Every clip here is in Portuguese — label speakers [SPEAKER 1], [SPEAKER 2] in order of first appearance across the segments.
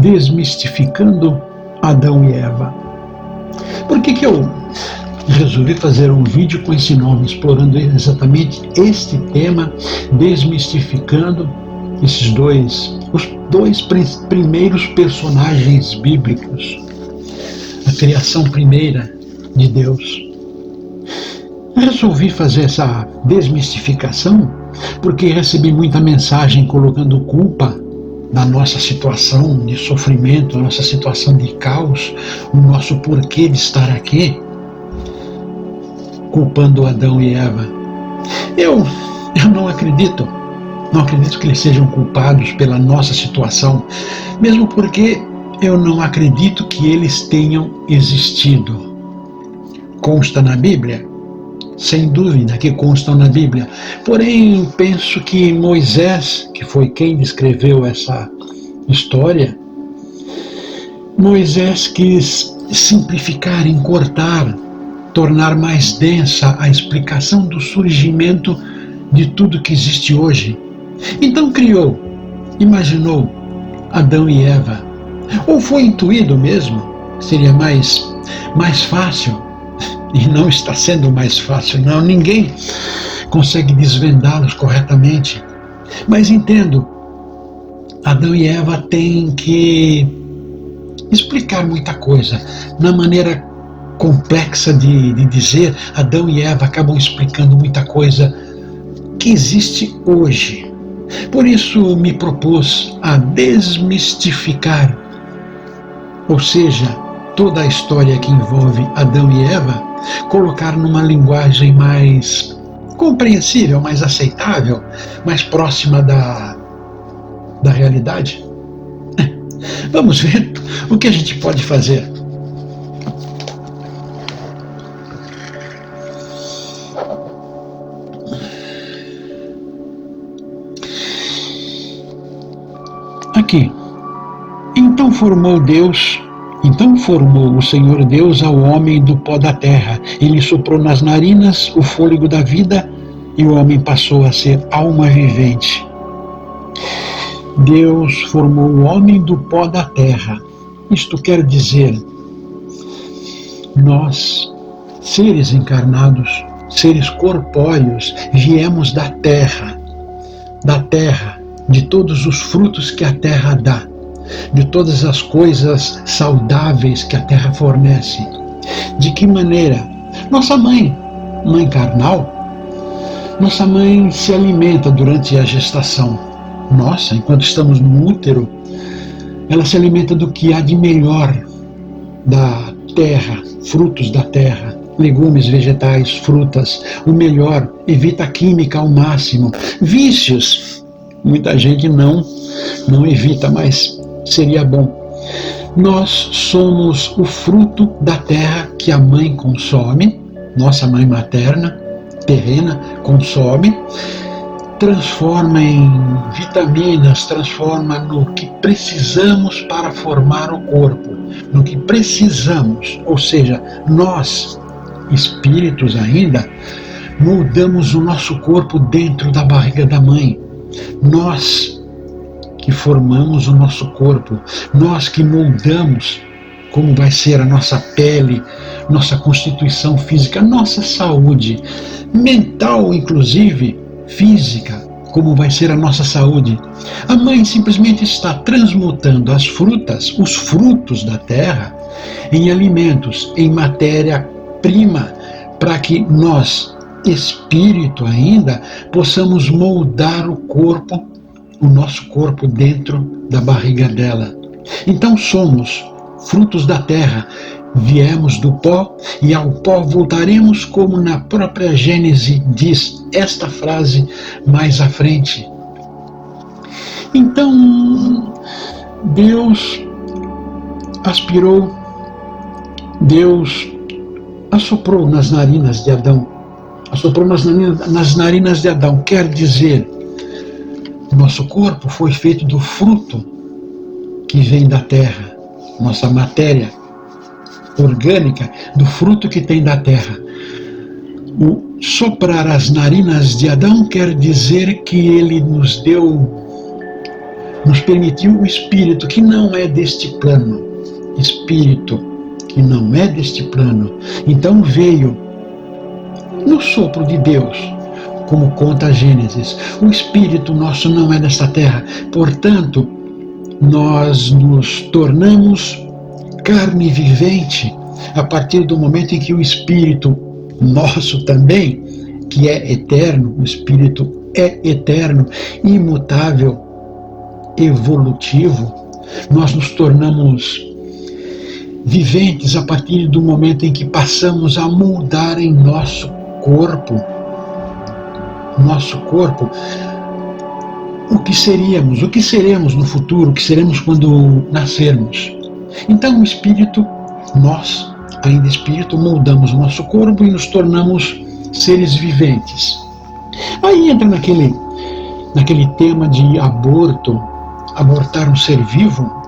[SPEAKER 1] desmistificando Adão e Eva. Por que eu resolvi fazer um vídeo com esse nome, explorando exatamente este tema, desmistificando os dois primeiros personagens bíblicos, a criação primeira de Deus. Resolvi fazer essa desmistificação porque recebi muita mensagem colocando culpa na nossa situação de sofrimento, na nossa situação de caos, o nosso porquê de estar aqui, culpando Adão e Eva. Eu não acredito que eles sejam culpados pela nossa situação, mesmo porque eu não acredito que eles tenham existido. Consta na Bíblia? Sem dúvida que constam na Bíblia. Porém, penso que Moisés, que foi quem descreveu essa história, Moisés quis simplificar, encurtar, tornar mais densa a explicação do surgimento de tudo que existe hoje. Então imaginou Adão e Eva. Ou foi intuído mesmo? Seria mais fácil. E não está sendo mais fácil, não. Ninguém consegue desvendá-los corretamente. Mas entendo, Adão e Eva têm que explicar muita coisa. Na maneira complexa de dizer, Adão e Eva acabam explicando muita coisa que existe hoje. Por isso me propus a desmistificar, ou seja, toda a história que envolve Adão e Eva, colocar numa linguagem mais compreensível, mais aceitável, mais próxima da realidade. Vamos ver o que a gente pode fazer. Aqui. Então formou o Senhor Deus ao homem do pó da terra. Ele soprou nas narinas o fôlego da vida e o homem passou a ser alma vivente. Deus formou o homem do pó da terra. Isto quer dizer, nós, seres encarnados, seres corpóreos, viemos da terra, de todos os frutos que a terra dá, de todas as coisas saudáveis que a terra fornece. De que maneira? Nossa mãe carnal, nossa mãe se alimenta durante a gestação. Nossa, enquanto estamos no útero, ela se alimenta do que há de melhor da terra, frutos da terra, legumes, vegetais, frutas, o melhor, evita a química ao máximo. Vícios, muita gente não evita, mas seria bom. Nós somos o fruto da terra que a mãe consome, nossa mãe materna, terrena, consome, transforma em vitaminas, transforma no que precisamos para formar o corpo, no que precisamos, ou seja, nós, espíritos ainda, moldamos o nosso corpo dentro da barriga da mãe. Nós que formamos o nosso corpo, nós que moldamos como vai ser a nossa pele, nossa constituição física, nossa saúde mental, inclusive física, como vai ser a nossa saúde. A mãe simplesmente está transmutando as frutas, os frutos da terra, em alimentos, em matéria-prima, para que nós, espírito ainda, possamos moldar o corpo, o nosso corpo dentro da barriga dela. Então somos frutos da terra, viemos do pó e ao pó voltaremos, como na própria Gênese diz esta frase mais à frente. Então Deus aspirou, Deus assoprou nas narinas de Adão. Assoprou nas narinas de Adão, quer dizer, nosso corpo foi feito do fruto que vem da terra, nossa matéria orgânica, do fruto que tem da terra. O soprar as narinas de Adão quer dizer que ele nos deu nos permitiu o espírito que não é deste plano. Espírito que não é deste plano. Então veio no sopro de Deus, como conta a Gênesis. O espírito nosso não é desta terra. Portanto, nós nos tornamos carne vivente a partir do momento em que o espírito nosso também, que é eterno, o espírito é eterno, imutável, evolutivo, nós nos tornamos viventes a partir do momento em que passamos a moldar em nosso corpo, o que seremos no futuro, o que seremos quando nascermos. Então o espírito, nós, ainda espírito, moldamos o nosso corpo e nos tornamos seres viventes. Aí entra naquele tema de aborto, abortar um ser vivo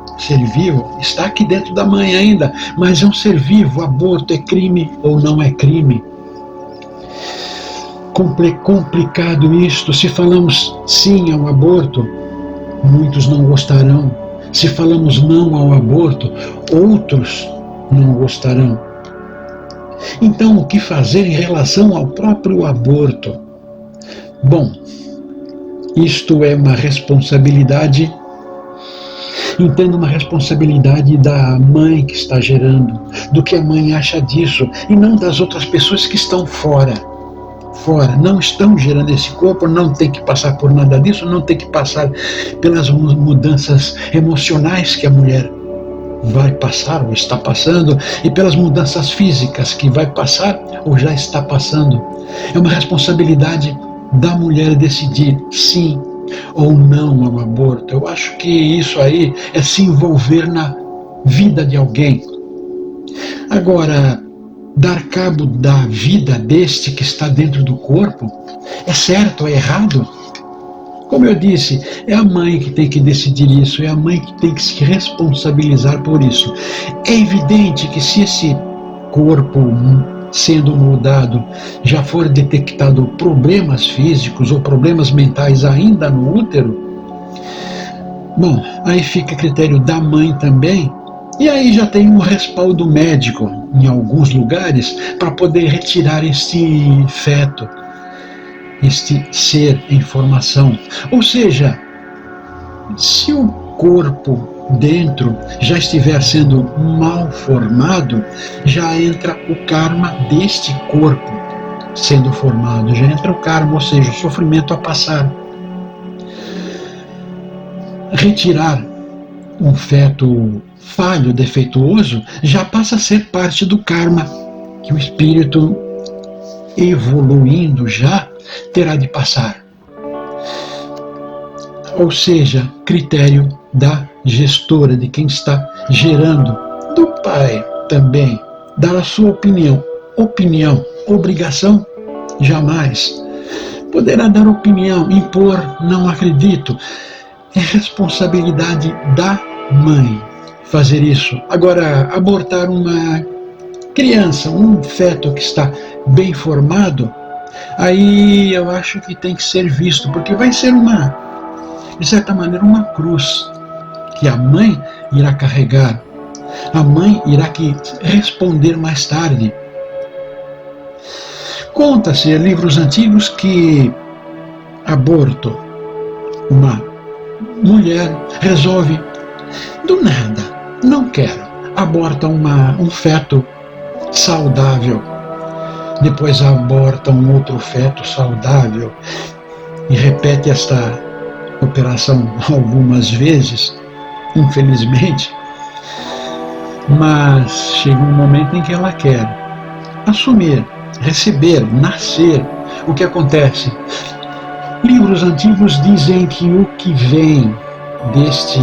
[SPEAKER 1] está aqui dentro da mãe ainda, mas é um ser vivo. Aborto é crime ou não é crime? Complicado isto. Se falamos sim ao aborto, muitos não gostarão. Se falamos não ao aborto, outros não gostarão. Então, o que fazer em relação ao próprio aborto? Bom, isto é uma responsabilidade, entendo, uma responsabilidade da mãe que está gerando, do que a mãe acha disso, e não das outras pessoas que estão fora, não estão gerando esse corpo, não tem que passar por nada disso, não tem que passar pelas mudanças emocionais que a mulher vai passar ou está passando, e pelas mudanças físicas que vai passar ou já está passando. É uma responsabilidade da mulher decidir sim ou não ao aborto. Eu acho que isso aí é se envolver na vida de alguém. Agora, dar cabo da vida deste que está dentro do corpo, é certo ou é errado? Como eu disse, é a mãe que tem que decidir isso, é a mãe que tem que se responsabilizar por isso. É evidente que se esse corpo sendo moldado já for detectado problemas físicos ou problemas mentais ainda no útero, bom, aí fica a critério da mãe também, e aí já tem um respaldo médico em alguns lugares para poder retirar este feto, este ser em formação. Ou seja, se o corpo dentro já estiver sendo mal formado, já entra o karma deste corpo sendo formado, já entra o karma, ou seja, o sofrimento a passar. Retirar um feto falho, defeituoso, já passa a ser parte do karma que o espírito, evoluindo já, terá de passar. Ou seja, critério da gestora, de quem está gerando, do pai também, dar a sua opinião. Obrigação? Jamais. Poderá dar opinião, impor, não acredito. É responsabilidade da mãe fazer isso. Agora, abortar uma criança, um feto que está bem formado, aí eu acho que tem que ser visto, porque vai ser de certa maneira, uma cruz que a mãe irá carregar. A mãe irá responder mais tarde. Conta-se em livros antigos que aborto, uma mulher resolve do nada, não quero, aborta um feto saudável, depois aborta um outro feto saudável e repete esta operação algumas vezes, infelizmente, mas chega um momento em que ela quer assumir, receber, nascer. O que acontece? Livros antigos dizem que o que vem deste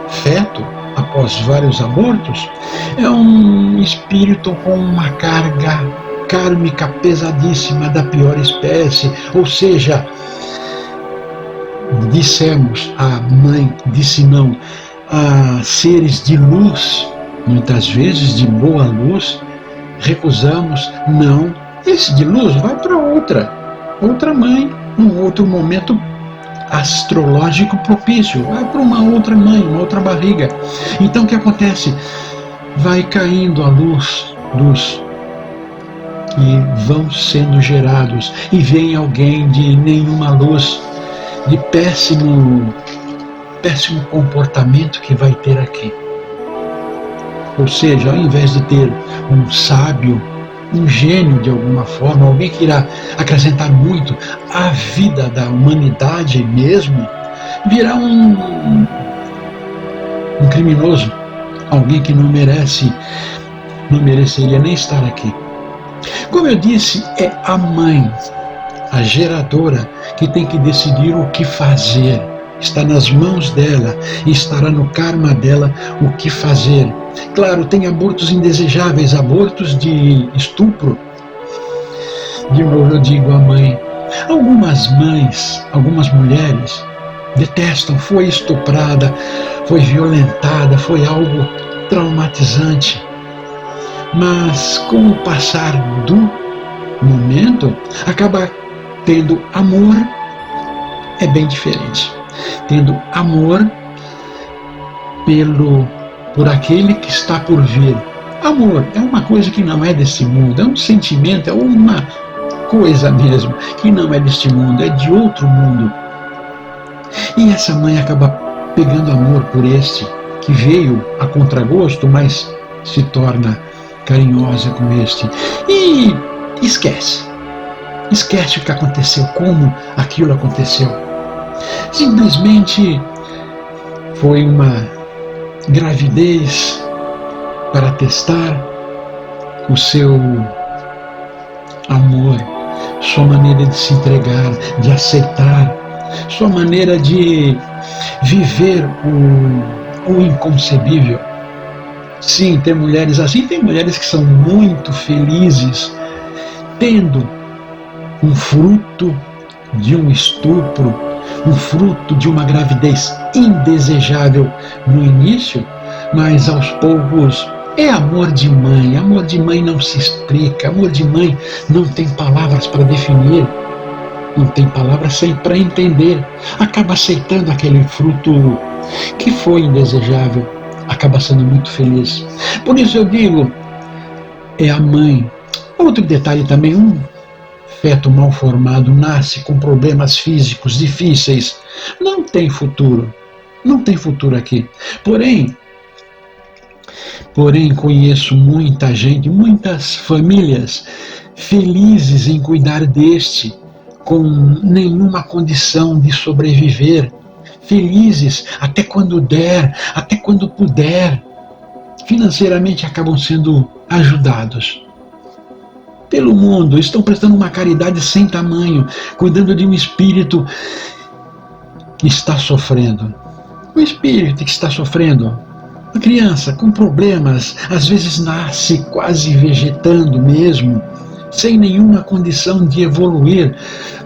[SPEAKER 1] feto, após vários abortos, é um espírito com uma carga kármica pesadíssima da pior espécie, ou seja, dissemos, a mãe disse não, a seres de luz, muitas vezes de boa luz, recusamos, não, esse de luz vai para outra mãe, num outro momento astrológico propício, vai para uma outra mãe, uma outra barriga. Então o que acontece? Vai caindo a luz dos que vão sendo gerados, e vem alguém de nenhuma luz, de péssimo comportamento que vai ter aqui. Ou seja, ao invés de ter um sábio, um gênio de alguma forma, alguém que irá acrescentar muito à vida da humanidade mesmo, virá um criminoso, alguém que não mereceria nem estar aqui. Como eu disse, é a mãe, a geradora, que tem que decidir o que fazer. Está nas mãos dela e estará no karma dela o que fazer. Claro, tem abortos indesejáveis, abortos de estupro. De novo eu digo a mãe. Algumas mães, algumas mulheres detestam, foi estuprada, foi violentada, foi algo traumatizante. Mas com o passar do momento, acaba tendo amor, é bem diferente. Tendo amor por aquele que está por vir. Amor é uma coisa que não é desse mundo, é um sentimento, é uma coisa mesmo que não é deste mundo, é de outro mundo. E essa mãe acaba pegando amor por este, que veio a contragosto, mas se torna carinhosa com este. E esquece o que aconteceu, como aquilo aconteceu. Simplesmente foi uma gravidez para testar o seu amor, sua maneira de se entregar, de aceitar, sua maneira de viver o inconcebível. Sim, tem mulheres assim, tem mulheres que são muito felizes tendo um fruto de um estupro, um fruto de uma gravidez indesejável no início, mas aos poucos é amor de mãe. Amor de mãe não se explica, amor de mãe não tem palavras para definir, não tem palavras para entender. Acaba aceitando aquele fruto que foi indesejável, acaba sendo muito feliz. Por isso eu digo, é a mãe. Outro detalhe também, um feto mal formado nasce com problemas físicos difíceis, não tem futuro aqui. Porém conheço muita gente, muitas famílias felizes em cuidar deste, com nenhuma condição de sobreviver, felizes até quando der, até quando puder, financeiramente acabam sendo ajudados pelo mundo, estão prestando uma caridade sem tamanho, cuidando de um espírito que está sofrendo. O espírito que está sofrendo, a criança com problemas, às vezes nasce quase vegetando mesmo, sem nenhuma condição de evoluir,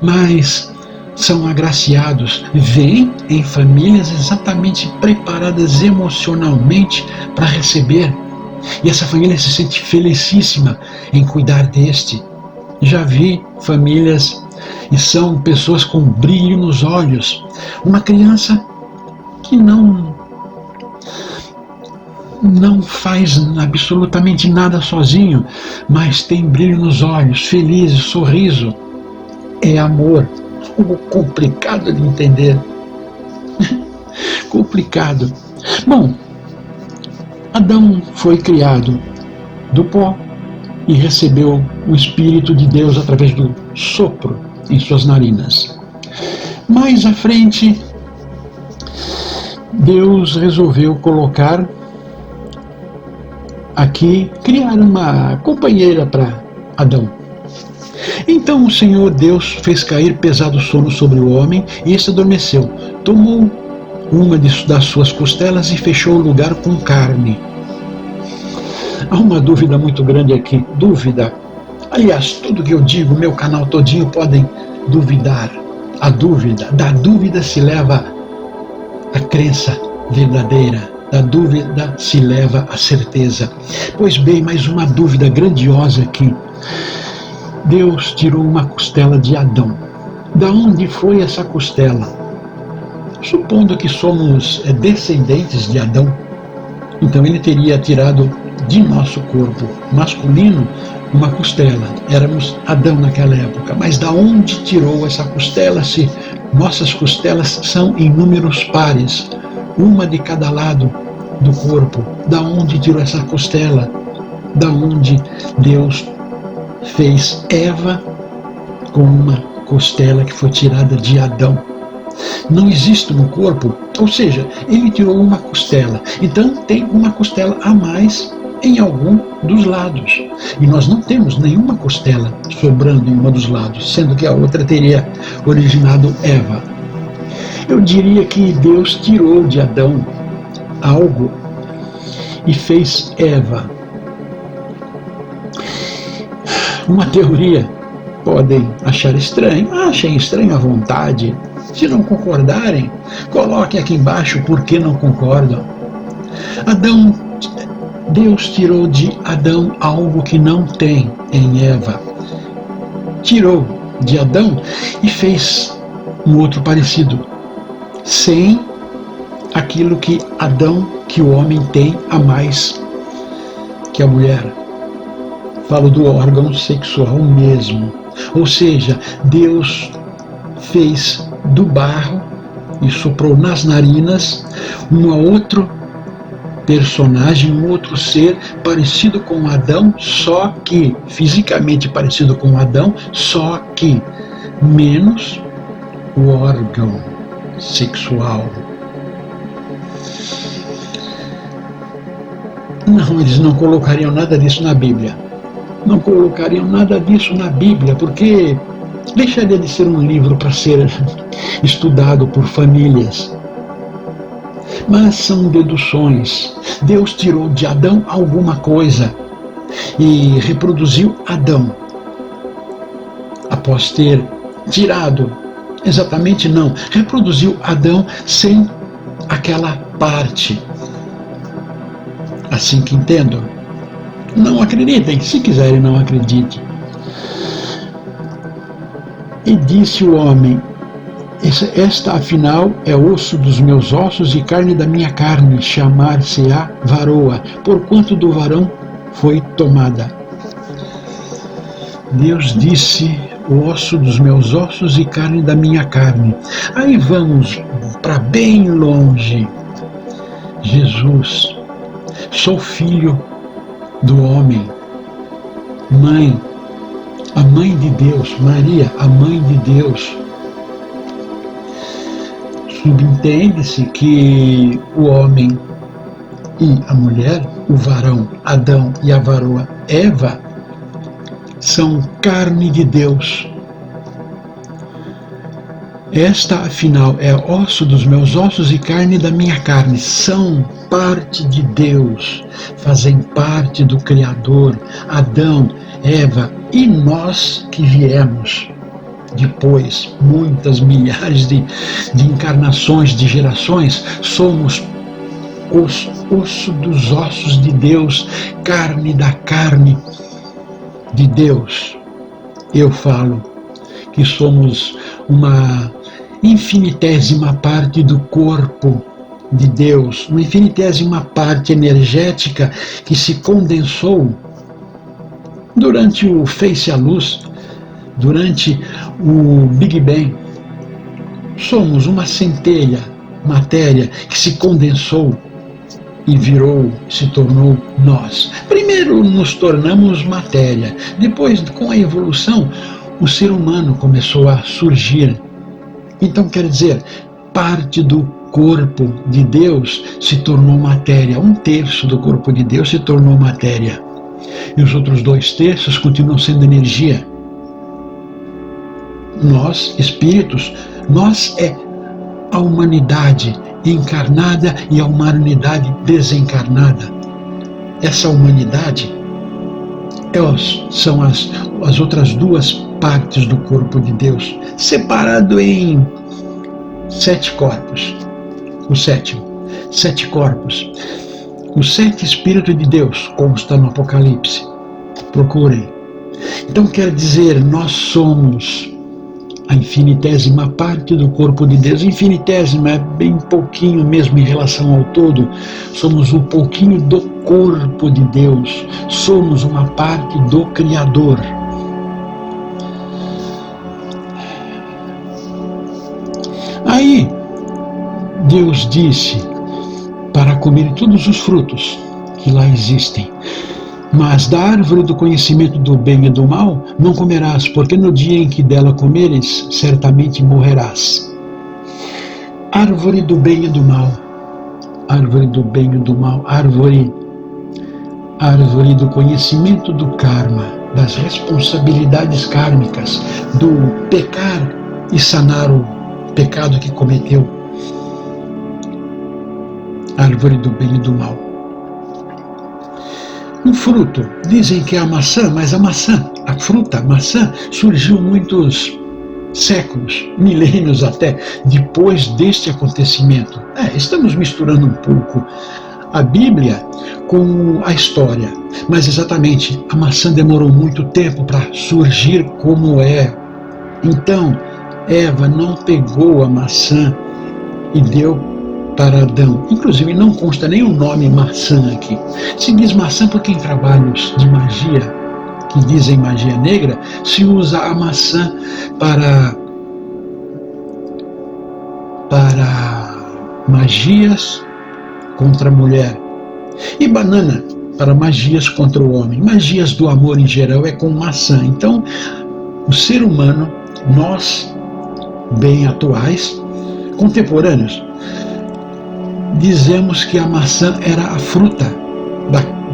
[SPEAKER 1] mas são agraciados, vêm em famílias exatamente preparadas emocionalmente para receber. E essa família se sente felicíssima em cuidar deste. Já vi famílias, e são pessoas com brilho nos olhos. Uma criança que não faz absolutamente nada sozinho, mas tem brilho nos olhos, feliz, sorriso. É amor. Complicado de entender. Complicado. Bom, Adão foi criado do pó e recebeu o Espírito de Deus através do sopro em suas narinas. Mais à frente, Deus resolveu colocar aqui, criar uma companheira para Adão. Então o Senhor Deus fez cair pesado sono sobre o homem e este adormeceu. Tomou uma das suas costelas e fechou o lugar com carne. Há uma dúvida muito grande aqui. Dúvida. Aliás, tudo que eu digo, meu canal todinho, podem duvidar. A dúvida. Da dúvida se leva a crença verdadeira. Da dúvida se leva a certeza. Pois bem, mais uma dúvida grandiosa aqui. Deus tirou uma costela de Adão. Da onde foi essa costela? supondo que somos descendentes de Adão, então ele teria tirado de nosso corpo masculino uma costela. Éramos Adão naquela época. Mas da onde tirou essa costela, se nossas costelas são em números pares, uma de cada lado do corpo? Da onde tirou essa costela? Da onde Deus fez Eva com uma costela que foi tirada de Adão? Não existe no corpo, ou seja, ele tirou uma costela, então tem uma costela a mais em algum dos lados. E nós não temos nenhuma costela sobrando em uma dos lados, sendo que a outra teria originado Eva. Eu diria que Deus tirou de Adão algo e fez Eva. Uma teoria podem achar estranho, achem estranho à vontade. Se não concordarem, coloquem aqui embaixo por que não concordam. Deus tirou de Adão algo que não tem em Eva. Tirou de Adão e fez um outro parecido, sem aquilo que o homem tem a mais que a mulher. Falo do órgão sexual mesmo. Ou seja, Deus fez do barro e soprou nas narinas um outro personagem, um outro ser parecido com Adão, só que fisicamente parecido com Adão, só que menos o órgão sexual. Não, eles não colocariam nada disso na Bíblia. Não colocariam nada disso na Bíblia, porque deixaria de ser um livro para ser estudado por famílias. Mas são deduções. Deus tirou de Adão alguma coisa e reproduziu Adão. Após ter tirado, exatamente não, reproduziu Adão sem aquela parte. Assim que entendo. Não acreditem, se quiserem não acreditem. E disse o homem: esta afinal é osso dos meus ossos e carne da minha carne, chamar-se-á varoa, porquanto do varão foi tomada. Deus disse: o osso dos meus ossos e carne da minha carne. Aí vamos para bem longe. Jesus: sou filho do homem. Mãe, a mãe de Deus. Maria, a mãe de Deus. Subentende-se que o homem e a mulher, o varão Adão e a varoa Eva, são carne de Deus. Esta, afinal, é osso dos meus ossos e carne da minha carne. São parte de Deus, fazem parte do Criador. Adão, Eva e nós que viemos depois, muitas milhares de encarnações, de gerações, somos osso dos ossos de Deus, carne da carne de Deus. Eu falo que somos uma infinitésima parte do corpo de Deus, uma infinitésima parte energética que se condensou durante o Fez-se a Luz, durante o Big Bang. Somos uma centelha, matéria, que se condensou e se tornou nós. Primeiro nos tornamos matéria, depois, com a evolução, o ser humano começou a surgir. Então, quer dizer, parte do corpo de Deus se tornou matéria. 1/3 do corpo de Deus se tornou matéria. E os outros 2/3 continuam sendo energia. Nós, espíritos, nós é a humanidade encarnada e a humanidade desencarnada. Essa humanidade são as outras duas partes do corpo de Deus, separado em 7 corpos. O 7º, 7 corpos. Os 7 Espíritos de Deus consta no Apocalipse. Procurem. Então quer dizer, nós somos a infinitésima parte do corpo de Deus. Infinitésima é bem pouquinho mesmo em relação ao todo. Somos um pouquinho do corpo de Deus. Somos uma parte do Criador. Aí, Deus disse para comer todos os frutos que lá existem. Mas da árvore do conhecimento do bem e do mal não comerás, porque no dia em que dela comeres, certamente morrerás. Árvore do bem e do mal. Árvore do bem e do mal. Árvore do conhecimento do karma, das responsabilidades kármicas, do pecar e sanar o pecado que cometeu. Árvore do bem e do mal. Um fruto, dizem que é a maçã, mas a fruta, a maçã, surgiu muitos séculos, milênios até, depois deste acontecimento. Estamos misturando um pouco a Bíblia com a história, mas exatamente, a maçã demorou muito tempo para surgir como é. Então, Eva não pegou a maçã e deu para Adão. Inclusive não consta nem o nome maçã aqui. Se diz maçã porque em trabalhos de magia, que dizem magia negra, se usa a maçã para magias contra a mulher. E banana para magias contra o homem. Magias do amor em geral é com maçã. Então, o ser humano, nós, bem atuais, contemporâneos, dizemos que a maçã era a fruta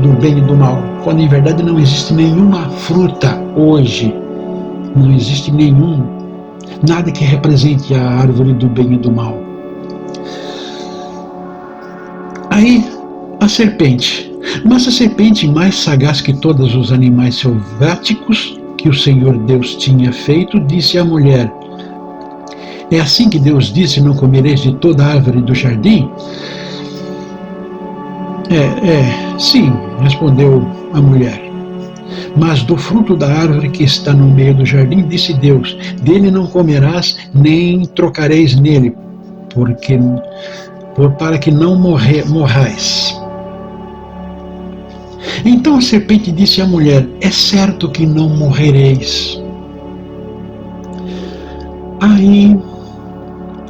[SPEAKER 1] do bem e do mal, quando em verdade não existe nenhuma fruta hoje. Não existe nada que represente a árvore do bem e do mal. Aí, a serpente. Mas a serpente, mais sagaz que todos os animais selváticos que o Senhor Deus tinha feito, disse à mulher: é assim que Deus disse: não comereis de toda a árvore do jardim? Sim, respondeu a mulher. Mas do fruto da árvore que está no meio do jardim, disse Deus: dele não comerás, nem trocareis nele, para que não morrais. Então a serpente disse à mulher: é certo que não morrereis. Aí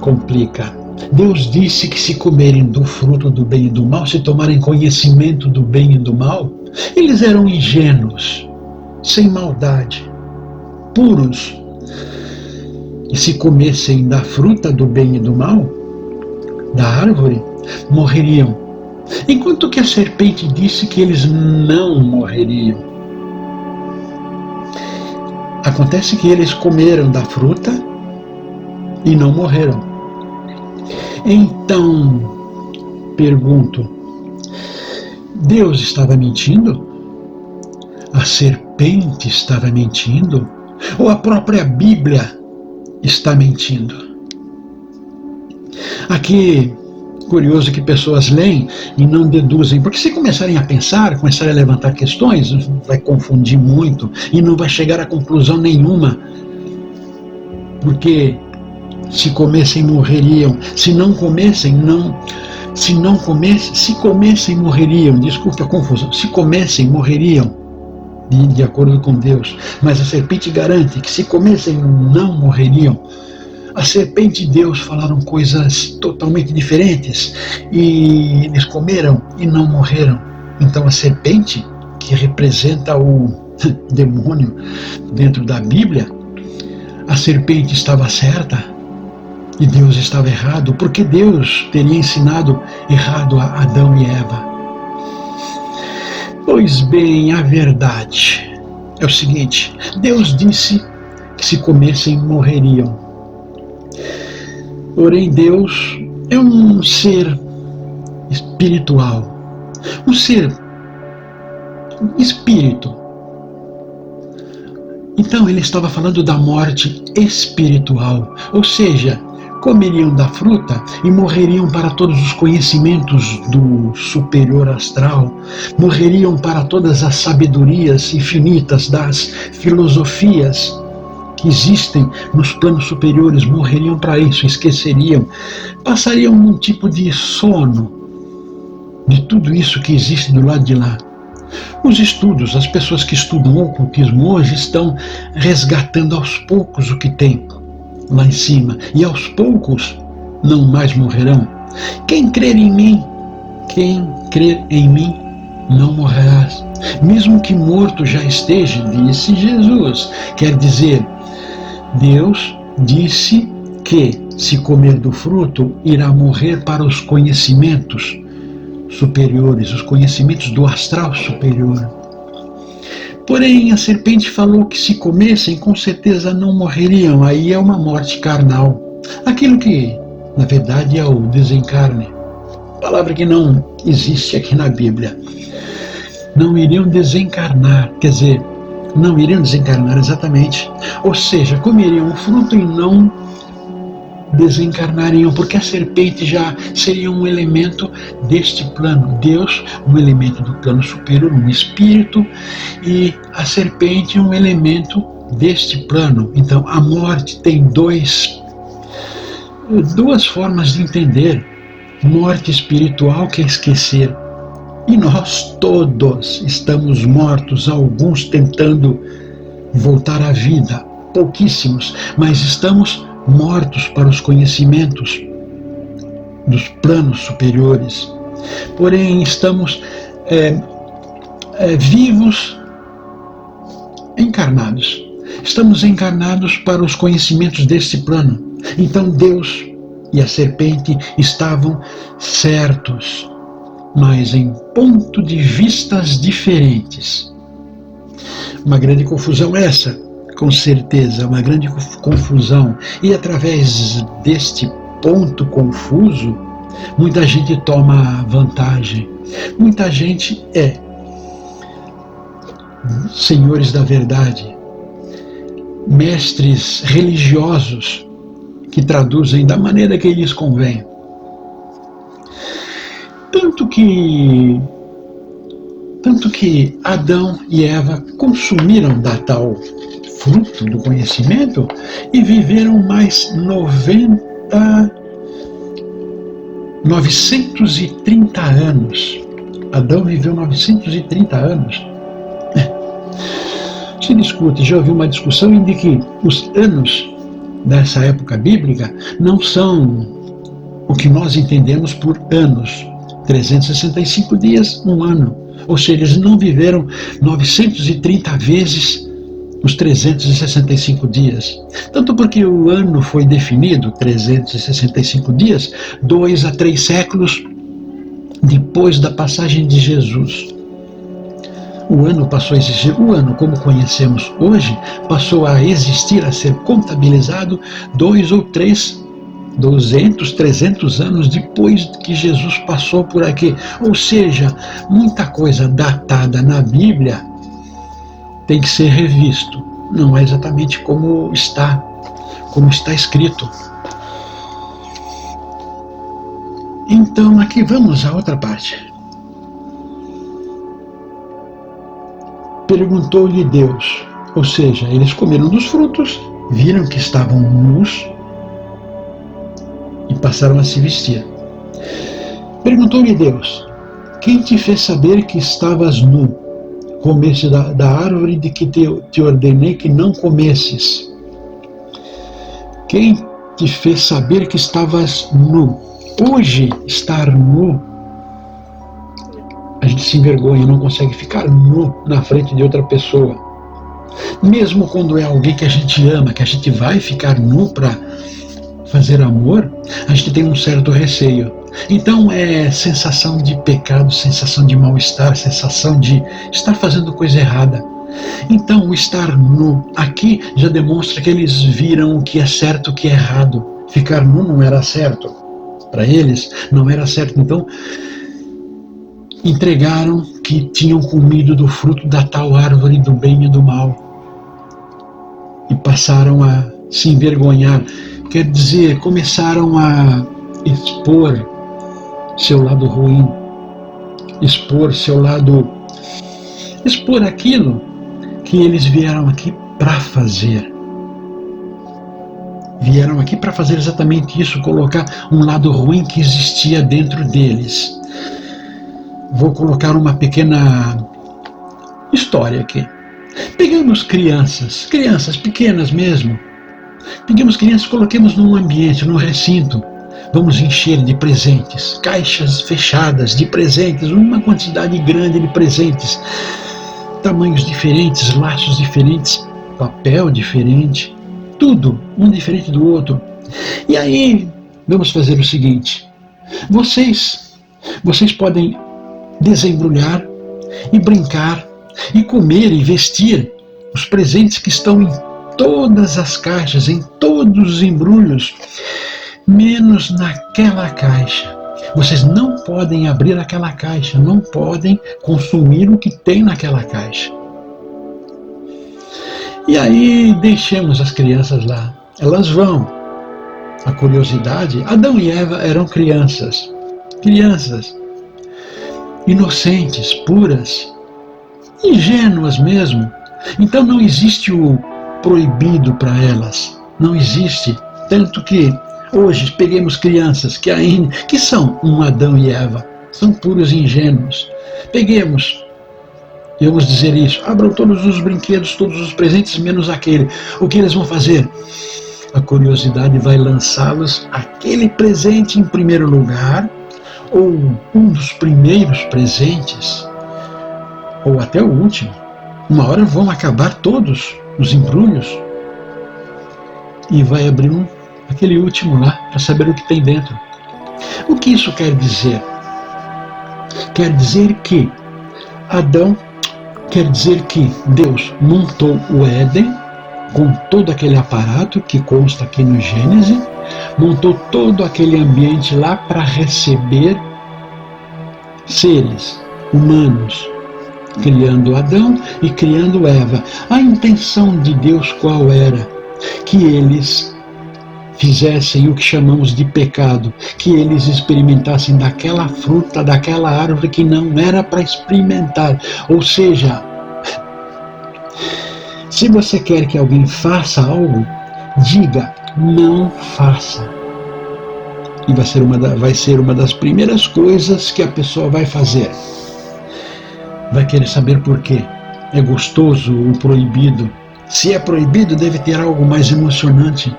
[SPEAKER 1] complica. Deus disse que se comerem do fruto do bem e do mal, se tomarem conhecimento do bem e do mal, eles eram ingênuos, sem maldade, puros. E se comessem da fruta do bem e do mal, da árvore, morreriam. Enquanto que a serpente disse que eles não morreriam. Acontece que eles comeram da fruta e não morreram. Então, pergunto, Deus estava mentindo? A serpente estava mentindo? Ou a própria Bíblia está mentindo? Aqui, curioso que pessoas leem e não deduzem, porque se começarem a pensar, começarem a levantar questões, vai confundir muito e não vai chegar a conclusão nenhuma. Porque se comessem, morreriam. Se não comessem, se comessem, morreriam. Desculpe a confusão. Se comessem, morreriam, de acordo com Deus. Mas a serpente garante que se comessem, não morreriam. A serpente e Deus falaram coisas totalmente diferentes. E eles comeram e não morreram. Então a serpente, que representa o demônio dentro da Bíblia, a serpente estava certa e Deus estava errado, porque Deus teria ensinado errado a Adão e Eva. Pois bem, a verdade é o seguinte: Deus disse que se comessem, morreriam. Porém, Deus é um ser espiritual, um ser espírito. Então ele estava falando da morte espiritual, ou seja, comeriam da fruta e morreriam para todos os conhecimentos do superior astral, morreriam para todas as sabedorias infinitas das filosofias que existem nos planos superiores morreriam para isso, esqueceriam, passariam num tipo de sono de tudo isso que existe do lado de lá. Os estudos, as pessoas que estudam o ocultismo hoje estão resgatando aos poucos o que tem lá em cima, e aos poucos não mais morrerão. Quem crer em mim não morrerás, mesmo que morto já esteja, disse Jesus. Quer dizer, Deus disse que, se comer do fruto, irá morrer para os conhecimentos superiores, os conhecimentos do astral superior. Porém, a serpente falou que se comessem, com certeza não morreriam. Aí é uma morte carnal. Aquilo que, na verdade, é o desencarne. Palavra que não existe aqui na Bíblia. Não iriam desencarnar, quer dizer, não iriam desencarnar exatamente. Ou seja, comeriam o fruto e não desencarnariam, porque a serpente já seria um elemento deste plano. Deus, um elemento do plano superior, um espírito, e a serpente, um elemento deste plano. Então, a morte tem duas formas de entender. Morte espiritual, que é esquecer. E nós todos estamos mortos, alguns tentando voltar à vida, pouquíssimos, mas estamos mortos para os conhecimentos dos planos superiores. Porém, estamos vivos, encarnados. Estamos encarnados para os conhecimentos deste plano. Então Deus e a serpente estavam certos, mas em ponto de vistas diferentes. Uma grande confusão essa, com certeza, uma grande confusão. E através deste ponto confuso, muita gente toma vantagem. Muita gente é senhores da verdade, mestres religiosos que traduzem da maneira que lhes convém. Tanto que Adão e Eva consumiram da tal fruto do conhecimento e viveram mais 930 anos. Adão viveu 930 anos. Se discute, já ouvi uma discussão de que os anos dessa época bíblica não são o que nós entendemos por anos. 365 dias, um ano. Ou seja, eles não viveram 930 vezes os 365 dias. Tanto porque o ano foi definido, 365 dias, 2 a 3 séculos depois da passagem de Jesus. O ano passou a existir, o ano como conhecemos hoje, passou a existir, a ser contabilizado 2 ou 3, 200, 300 anos depois que Jesus passou por aqui. Ou seja, muita coisa datada na Bíblia tem que ser revisto. Não é exatamente como está escrito. Então, aqui vamos à outra parte. Perguntou-lhe Deus, ou seja, eles comeram dos frutos, viram que estavam nus e passaram a se vestir. Perguntou-lhe Deus, quem te fez saber que estavas nu? Comesse da árvore de que te ordenei que não comesses. Quem te fez saber que estavas nu? Hoje, estar nu, a gente se envergonha, não consegue ficar nu na frente de outra pessoa. Mesmo quando é alguém que a gente ama, que a gente vai ficar nu para fazer amor, a gente tem um certo receio. Então é sensação de pecado, sensação de mal-estar, sensação de estar fazendo coisa errada. Então o estar nu aqui já demonstra que eles viram o que é certo e o que é errado. Ficar nu não era certo. Para eles não era certo. Então entregaram que tinham comido do fruto da tal árvore do bem e do mal. E passaram a se envergonhar. Quer dizer, começaram a expor seu lado ruim, expor aquilo que eles vieram aqui para fazer. Vieram aqui para fazer exatamente isso, colocar um lado ruim que existia dentro deles. Vou colocar uma pequena história aqui. Pegamos crianças pequenas mesmo. Pegamos crianças, coloquemos num ambiente, num recinto. Vamos encher de presentes, caixas fechadas de presentes, uma quantidade grande de presentes, tamanhos diferentes, laços diferentes, papel diferente, tudo um diferente do outro. E aí vamos fazer o seguinte: vocês podem desembrulhar e brincar e comer e vestir os presentes que estão em todas as caixas, em todos os embrulhos, menos naquela caixa. Vocês não podem abrir aquela caixa, não podem consumir o que tem naquela caixa. E aí deixemos as crianças lá. Elas vão. A curiosidade, Adão e Eva eram crianças inocentes, puras, ingênuas mesmo. Então não existe o proibido para elas, não existe. Tanto que hoje peguemos crianças que são um Adão e Eva, são puros e ingênuos. Peguemos, e vamos dizer isso: abram todos os brinquedos, todos os presentes, menos aquele. O que eles vão fazer? A curiosidade vai lançá-los aquele presente em primeiro lugar, ou um dos primeiros presentes, ou até o último. Uma hora vão acabar todos os embrulhos e vai abrir aquele último lá para saber o que tem dentro. O que isso quer dizer? Quer dizer que Deus montou o Éden com todo aquele aparato que consta aqui no Gênesis, montou todo aquele ambiente lá para receber seres humanos, criando Adão e criando Eva. A intenção de Deus qual era? Que eles fizessem o que chamamos de pecado, que eles experimentassem daquela fruta, daquela árvore que não era para experimentar. Ou seja, se você quer que alguém faça algo, diga: não faça. E vai ser uma das primeiras coisas que a pessoa vai fazer. Vai querer saber por quê. É gostoso o proibido. Se é proibido, deve ter algo mais emocionante.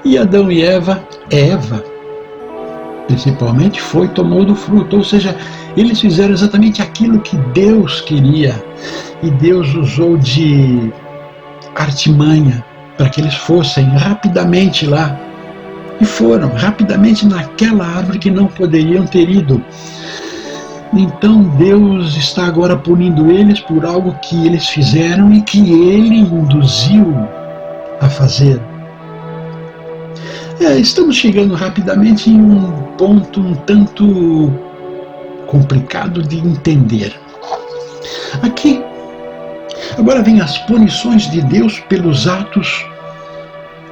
[SPEAKER 1] E Adão e Eva, principalmente, tomou do fruto. Ou seja, eles fizeram exatamente aquilo que Deus queria. E Deus usou de artimanha para que eles fossem rapidamente lá. E foram rapidamente naquela árvore que não poderiam ter ido. Então Deus está agora punindo eles por algo que eles fizeram e que Ele induziu a fazer. Estamos chegando rapidamente em um ponto um tanto complicado de entender. Aqui, agora vem as punições de Deus pelos atos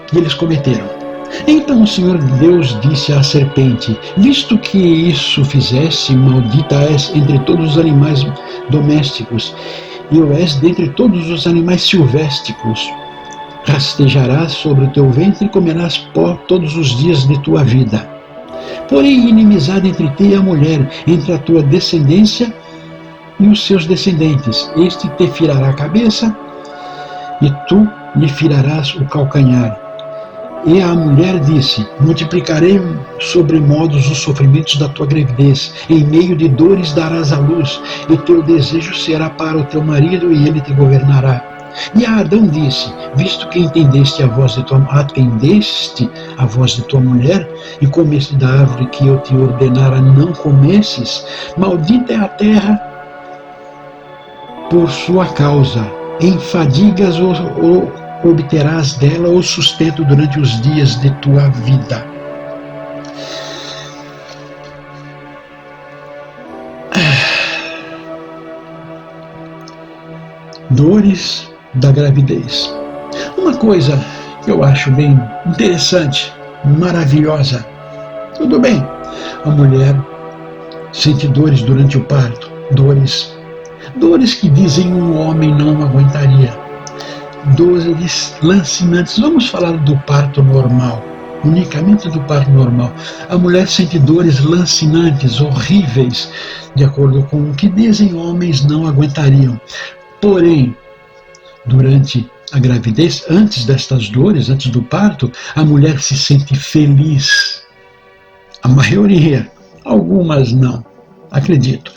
[SPEAKER 1] que eles cometeram. Então o Senhor Deus disse à serpente: visto que isso fizeste, maldita és entre todos os animais domésticos, e o és dentre todos os animais silvestres. Rastejarás sobre o teu ventre e comerás pó todos os dias de tua vida. Porém, inimizade entre ti e a mulher, entre a tua descendência e os seus descendentes. Este te firará a cabeça, e tu lhe firarás o calcanhar. E a mulher disse: multiplicarei sobremodos os sofrimentos da tua gravidez, em meio de dores darás à luz, e teu desejo será para o teu marido, e ele te governará. E a Adão disse: visto que atendeste a voz de tua mulher, e comeste da árvore que eu te ordenara não comesses, maldita é a terra por sua causa, em fadigas obterás dela o sustento durante os dias de tua vida. Dores da gravidez. Uma coisa que eu acho bem interessante, maravilhosa. Tudo bem, a mulher sente dores durante o parto, dores que dizem um homem não aguentaria. dores lancinantes. Vamos falar do parto normal, unicamente do parto normal. A mulher sente dores lancinantes, horríveis, de acordo com o que dizem, homens não aguentariam. Porém, durante a gravidez, antes destas dores, antes do parto, a mulher se sente feliz. A maioria, algumas não, acredito.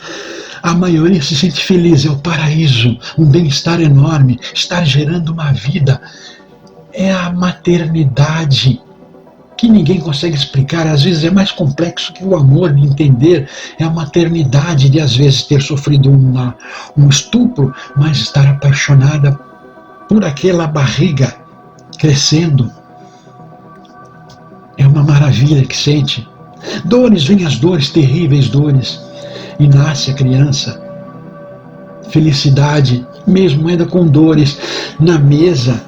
[SPEAKER 1] A maioria se sente feliz, é o paraíso, um bem-estar enorme, estar gerando uma vida. É a maternidade, que ninguém consegue explicar, às vezes é mais complexo que o amor de entender. É a maternidade de, às vezes, ter sofrido um estupro, mas estar apaixonada por aquela barriga crescendo. É uma maravilha que sente. Dores, vêm as dores, terríveis dores, e nasce a criança. Felicidade, mesmo ainda com dores, na mesa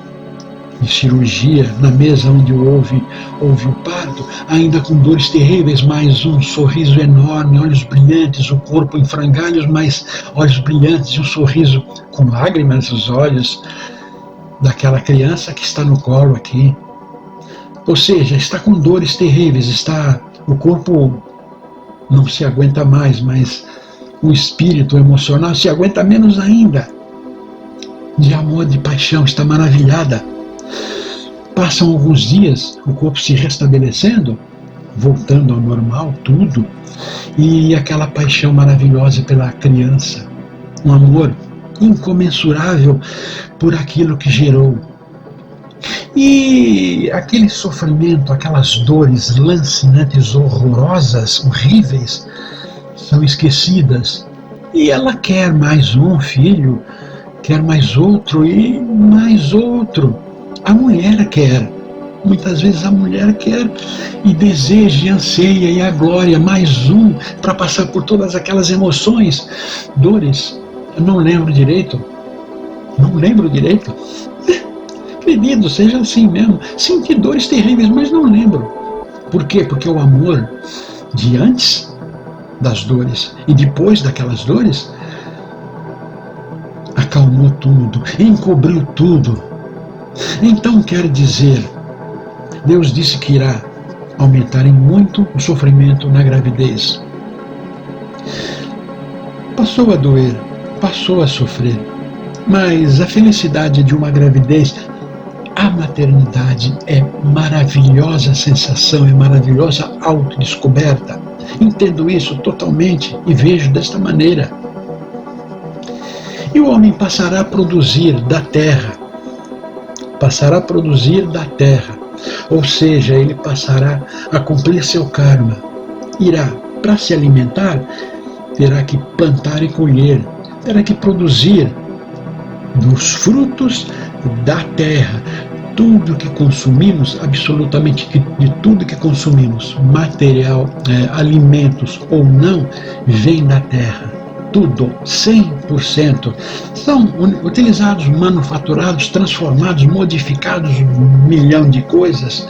[SPEAKER 1] de cirurgia, na mesa onde houve o parto, ainda com dores terríveis, mas um sorriso enorme, olhos brilhantes, o corpo em frangalhos, mas olhos brilhantes e um sorriso com lágrimas nos olhos daquela criança que está no colo aqui. Ou seja, está com dores terríveis, o corpo não se aguenta mais, mas o espírito emocional se aguenta menos ainda. De amor, de paixão, está maravilhada. Passam alguns dias, o corpo se restabelecendo, voltando ao normal, tudo, e aquela paixão maravilhosa pela criança, um amor incomensurável por aquilo que gerou. E aquele sofrimento, aquelas dores lancinantes, horrorosas, horríveis, são esquecidas. E ela quer mais um filho, quer mais outro e mais outro. A mulher quer. Muitas vezes a mulher quer e deseja e anseia, e a glória, mais um, para passar por todas aquelas emoções, dores. Eu não lembro direito. Acredito, seja assim mesmo. Senti dores terríveis, mas não lembro. Por quê? Porque o amor de antes das dores e depois daquelas dores acalmou tudo, encobriu tudo. Então quer dizer, Deus disse que irá aumentar em muito o sofrimento na gravidez. Passou a doer, passou a sofrer, mas a felicidade de uma gravidez, a maternidade, é maravilhosa sensação, é maravilhosa autodescoberta. Entendo isso totalmente e vejo desta maneira. E o homem passará a produzir da terra, ou seja, ele passará a cumprir seu karma. Irá, para se alimentar, terá que plantar e colher, terá que produzir dos frutos da terra. Tudo que consumimos, absolutamente de tudo que consumimos, material, alimentos ou não, vem da terra. Tudo, 100%. São utilizados, manufaturados, transformados, modificados, 1 milhão de coisas,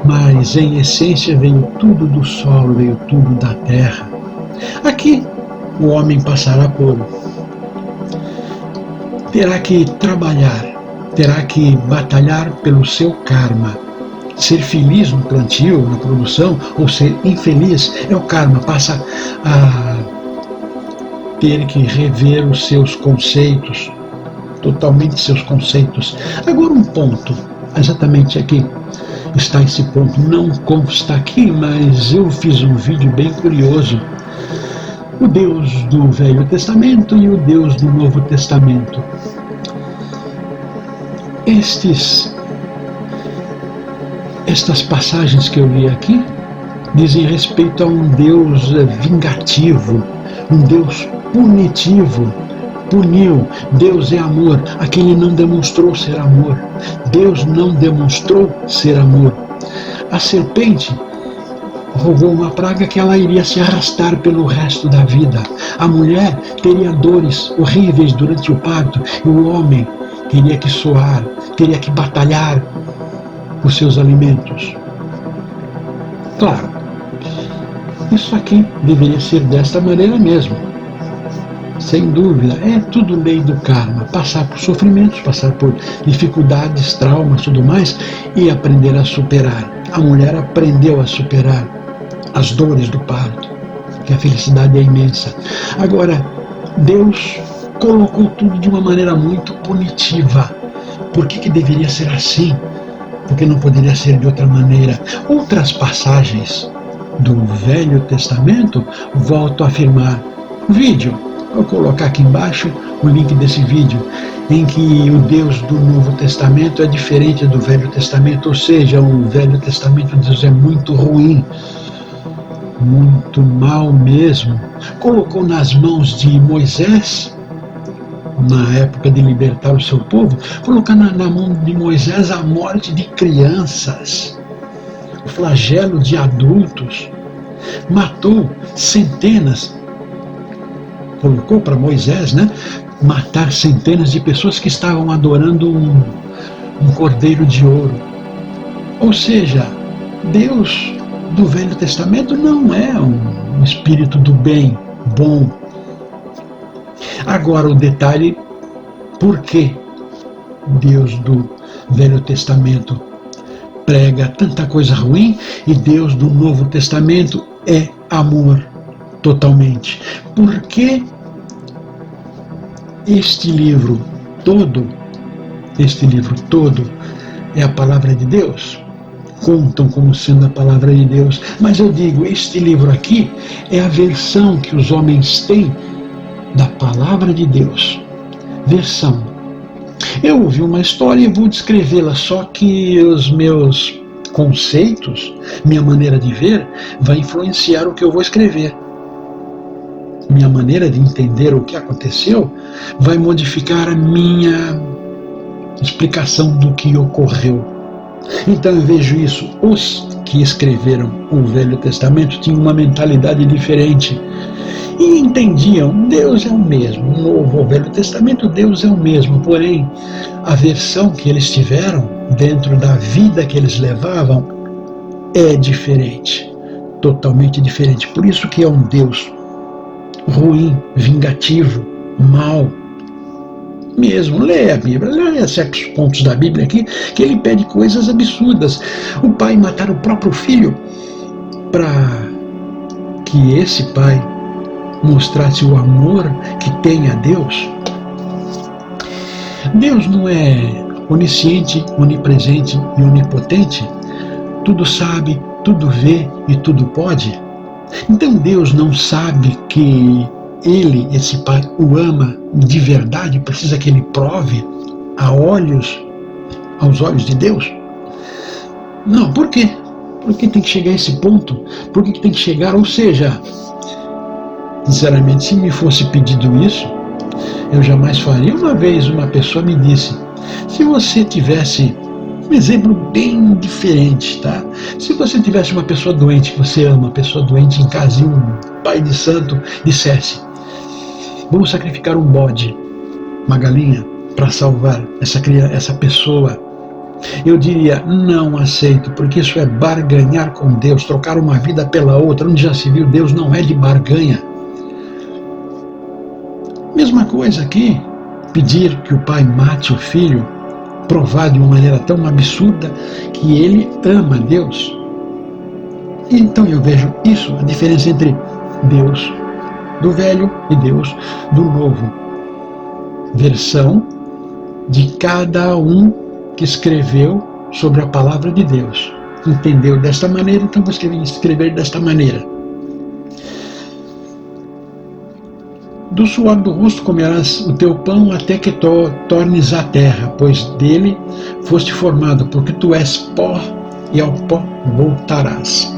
[SPEAKER 1] mas em essência veio tudo do solo, veio tudo da terra. Aqui o homem passará terá que trabalhar, terá que batalhar pelo seu karma. Ser feliz no plantio, na produção, ou ser infeliz é o karma. Passa a ter que rever os seus conceitos, totalmente seus conceitos. Agora um ponto, exatamente aqui está esse ponto, não consta aqui, mas eu fiz um vídeo bem curioso. O Deus do Velho Testamento e o Deus do Novo Testamento. Estas passagens que eu li aqui dizem respeito a um Deus vingativo, um Deus punitivo. Puniu. Deus é amor. Aquele não demonstrou ser amor. Deus não demonstrou ser amor. A serpente rogou uma praga que ela iria se arrastar pelo resto da vida. A mulher teria dores horríveis durante o parto e o homem teria que suar, teria que batalhar por seus alimentos. Claro, isso aqui deveria ser desta maneira mesmo. Sem dúvida, é tudo lei do karma. Passar por sofrimentos, passar por dificuldades, traumas, tudo mais, e aprender a superar. A mulher aprendeu a superar as dores do parto, que a felicidade é imensa. Agora, Deus colocou tudo de uma maneira muito punitiva. Por que deveria ser assim? Porque não poderia ser de outra maneira. Outras passagens do Velho Testamento voltam a afirmar. Vídeo, vou colocar aqui embaixo o link desse vídeo, em que o Deus do Novo Testamento é diferente do Velho Testamento, ou seja, o Velho Testamento Deus é muito ruim, muito mal mesmo. Colocou nas mãos de Moisés, na época de libertar o seu povo, colocar na mão de Moisés a morte de crianças, o flagelo de adultos, matou centenas, colocou para Moisés, né, matar centenas de pessoas que estavam adorando um cordeiro de ouro. Ou seja, Deus do Velho Testamento não é um espírito do bem, bom. Agora o detalhe, por que Deus do Velho Testamento prega tanta coisa ruim e Deus do Novo Testamento é amor totalmente? Por que este livro todo é a palavra de Deus? Contam como sendo a palavra de Deus, mas eu digo, este livro aqui é a versão que os homens têm da palavra de Deus. Versão. Eu ouvi uma história e vou descrevê-la, só que os meus conceitos, minha maneira de ver, vai influenciar o que eu vou escrever. Minha maneira de entender o que aconteceu vai modificar a minha explicação do que ocorreu. Então eu vejo isso. Os que escreveram o Velho Testamento tinham uma mentalidade diferente e entendiam, Deus é o mesmo. No Novo ou Velho Testamento, Deus é o mesmo, porém a versão que eles tiveram dentro da vida que eles levavam é diferente, totalmente diferente. Por isso que é um Deus ruim, vingativo, mau mesmo. Lê a Bíblia, lê certos pontos da Bíblia aqui, que ele pede coisas absurdas. O pai matar o próprio filho para que esse pai mostrasse o amor que tem a Deus. Deus não é onisciente, onipresente e onipotente? Tudo sabe, tudo vê e tudo pode? Então Deus não sabe que ele, esse pai, o ama de verdade? Precisa que ele prove aos olhos de Deus? Não, por quê? Por que tem que chegar a esse ponto? Por que tem que chegar? Ou seja, sinceramente, se me fosse pedido isso, eu jamais faria. Uma vez uma pessoa me disse, se você tivesse um exemplo bem diferente, tá? Se você tivesse uma pessoa doente, que você ama, uma pessoa doente em casa, e um pai de santo dissesse, vamos sacrificar um bode, uma galinha, para salvar essa pessoa, eu diria, não aceito, porque isso é barganhar com Deus, trocar uma vida pela outra. Onde já se viu, Deus não é de barganha. Mesma coisa aqui, pedir que o pai mate o filho, provar de uma maneira tão absurda que ele ama Deus. Então eu vejo isso, a diferença entre Deus do Velho e Deus do Novo. Versão de cada um que escreveu sobre a palavra de Deus. Entendeu desta maneira, então vou escrever desta maneira. Do suor do rosto comerás o teu pão até que tornes a terra, pois dele foste formado, porque tu és pó e ao pó voltarás.